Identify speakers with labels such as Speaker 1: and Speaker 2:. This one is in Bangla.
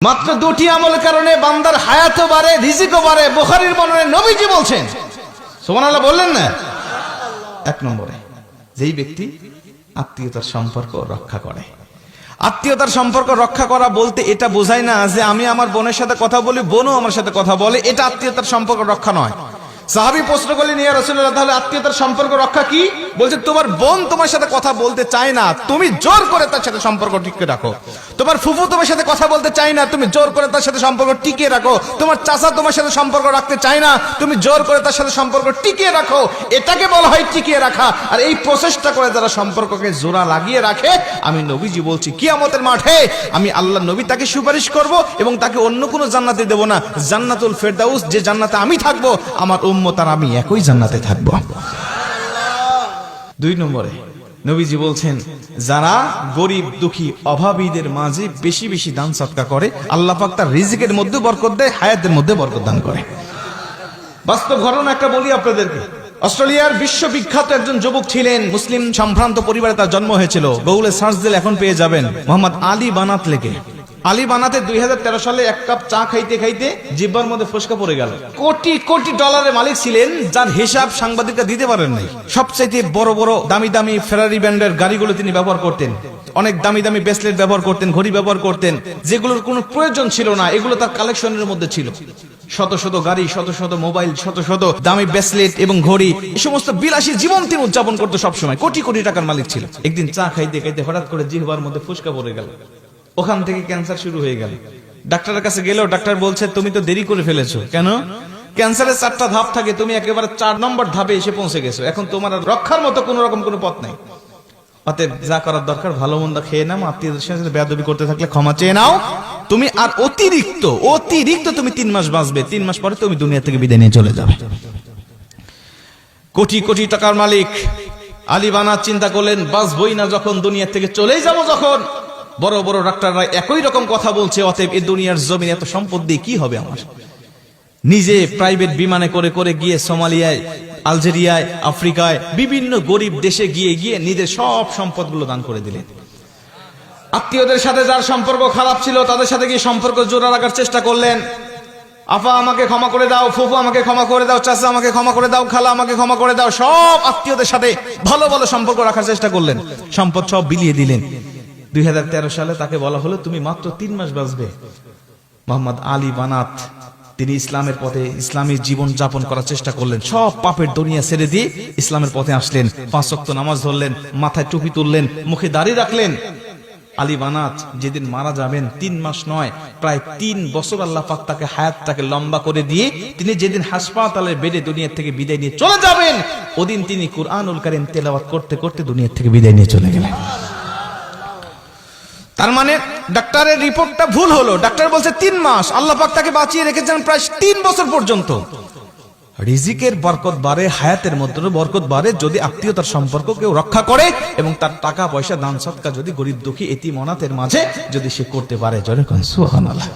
Speaker 1: মাত্র দুটি আমলের কারণে বান্দার হায়াতও বাড়ে, রিজিকও বাড়ে। বুখারীর বর্ণনায় নবীজি বলছেন, সুবহানাল্লাহ বললেন না? এক নম্বরে, যেই ব্যক্তি আত্মীয়তার সম্পর্ক রক্ষা করে। আত্মীয়তার সম্পর্ক রক্ষা করা বলতে এটা বোঝায় না যে আমি আমার বোনের সাথে কথা বলি, বোনও আমার সাথে কথা বলে, এটা আত্মীয়তার সম্পর্ক রক্ষা নয়। সাহাবী প্রশ্ন করলেন, ইয়া রাসূলুল্লাহ, তাহলে আত্মীয়তার সম্পর্ক রক্ষা কি? বলছে, তোমার বোন তোমার সাথে কথা বলতে চায় না, তুমি জোর করে তার সাথে সম্পর্ক টিকিয়ে রাখো। তোমার ফুফু তোমার সাথে কথা বলতে চায় না, তুমি জোর করে তার সাথে সম্পর্ক টিকিয়ে রাখো। তোমার চাচা তোমার সাথে সম্পর্ক রাখতে চায় না, তুমি জোর করে তার সাথে সম্পর্ক টিকিয়ে রাখো। এটাকে বলা হয় টিকিয়ে রাখা। আর এই প্রচেষ্টা করে যারা সম্পর্ককে জোড়া লাগিয়ে রাখে, আমি নবীজি বলছি কিয়ামতের মাঠে আমি আল্লাহ নবী তাকে সুপারিশ করব এবং তাকে অন্য কোনো জান্নাতে দেব না। জান্নাতুল ফেরদাউস, যে জান্নাতে আমি থাকবো, আমার উম্মত আর আমি একই জান্নাতে থাকবো। দুই নম্বরে নবীজি বলছেন, যারা গরিব দুঃখী অভাবীদের মাঝে বেশি বেশি দান সদকা করে, আল্লাহ পাক তার রিজিকের মধ্যে বরকত দেয়, হায়াতের মধ্যে বরকত দান করে। বাস্তব ঘটনা একটা বলি আপনাদেরকে। অস্ট্রেলিয়ার বিশ্ববিখ্যাত একজন যুবক ছিলেন, মুসলিম সম্ভ্রান্ত পরিবারে তার জন্ম হয়েছিল। গুগলে সার্চ দিলে এখন পেয়ে যাবেন, মোহাম্মদ আলী বানাত লেখে। আলী বানাতে 2013 সালে এক কাপ চা খাইতে খাইতে জিহ্বার মধ্যে ফোসকা পড়ে গেল। কোটি কোটি ডলারের মালিক ছিলেন, যার হিসাব সাংবাদিকরা দিতে পারেন নাই। সবচাইতে বড় বড় দামি দামি ফেরারি ব্র্যান্ডের গাড়িগুলো তিনি ব্যবহার করতেন, অনেক দামি দামি ব্রেসলেট ব্যবহার করতেন, ঘড়ি ব্যবহার করতেন, যেগুলোর কোনো প্রয়োজন ছিল না, এগুলো তার কালেকশনের মধ্যে ছিল। শত শত গাড়ি, শত শত মোবাইল, শত শত দামি ব্রেসলেট এবং ঘড়ি, এই সমস্ত বিলাসী জীবন তিনি উদযাপন করতো সবসময়। কোটি কোটি টাকার মালিক ছিল। একদিন চা খাইতে খাইতে হঠাৎ করে জিহ্বার মধ্যে ফোসকা পড়ে গেল। ওখান থেকে ক্যান্সার শুরু হয়ে গেল। ডাক্তারের কাছে গেলেও ডাক্তার বলছে, তুমি তো দেরি করে ফেলেছো। কেন? ক্যান্সারের 4টা ধাপ থাকে, তুমি একেবারে 4 নম্বর ধাপে এসে পৌঁছে গেছো। এখন তোমার রক্ষার মতো কোন রকম কোনো পথ নাই। অতএব যা করার দরকার, ভালো মন্দ খেয়ে নাও, আত্মীয়দের সাথে বেয়াদবি করতে থাকলে ক্ষমা চেয়ে নাও। তুমি আর অতিরিক্ত তুমি 3 মাস বাঁচবে, 3 মাস পরে তুমি দুনিয়া থেকে বিদায় নিয়ে চলে যাবে। কোটি কোটি টাকার মালিক আলী বানাত চিন্তা করলেন, বাঁচবই না যখন, দুনিয়া থেকে চলেই যাবো যখন। বড় বড় ডাক্তাররা একই রকম কথা বলছে, অতএব এই দুনিয়ার জমিনে এত সম্পদ দিয়ে কি হবে আমার? নিজে প্রাইভেট বিমানে করে করে গিয়ে সোমালিয়ায়, আলজেরিয়ায়, আফ্রিকায় বিভিন্ন গরিব দেশে গিয়ে গিয়ে নিজের সব সম্পদগুলো দান করে দিলেন। আত্মীয়দের সাথে যার সম্পর্ক খারাপ ছিল, তাদের সাথে গিয়ে সম্পর্ক জোড়া রাখার চেষ্টা করলেন। আফা আমাকে ক্ষমা করে দাও, ফুফু আমাকে ক্ষমা করে দাও, চাচা আমাকে ক্ষমা করে দাও, খালা আমাকে ক্ষমা করে দাও। সব আত্মীয়দের সাথে ভালো ভালো সম্পর্ক রাখার চেষ্টা করলেন, সম্পদ সব বিলিয়ে দিলেন। 2013 সালে তাকে বলা হলো, তুমি মাত্র 3 মাস বাঁচবে। মোহাম্মদ আলী বানাত তিনি ইসলামের পথে, ইসলামী জীবন যাপন করার চেষ্টা করলেন। সব পাপের দুনিয়া ছেড়ে দিয়ে ইসলামের পথে আসলেন। 5 ওয়াক্ত নামাজ ধরলেন, মাথায় টুপি তুললেন, মুখে দাড়ি রাখলেন। আলী বানাত যেদিন মারা যাবেন, 3 মাস নয়, প্রায় 3 বছর আল্লাহ পাক তাকে হায়াতটাকে লম্বা করে দিয়ে তিনি যেদিন হাসপাতালের বেডে দুনিয়া থেকে বিদায় নিয়ে চলে যাবেন, ওদিন তিনি কুরআনুল কারীম তেলাওয়াত করতে করতে দুনিয়া থেকে বিদায় নিয়ে চলে গেলেন। তার মানে ডাক্তারের রিপোর্টটা ভুল হলো। ডাক্তার বলছে 3 মাস, আল্লাহ পাক তাকে বাঁচিয়ে রেখেছেন প্রায় 3 বছর পর্যন্ত। রিজিকের বরকত বাড়ে, হায়াতের মধ্যে বরকত বাড়ে যদি আত্মীয়তার সম্পর্ক কেউ রক্ষা করে এবং তার টাকা পয়সা দান সদকা যদি গরিব দুঃখী এতিম অনাথের মাঝে যদি সে করতে পারে। জোরে কোন সুবহানাল্লাহ।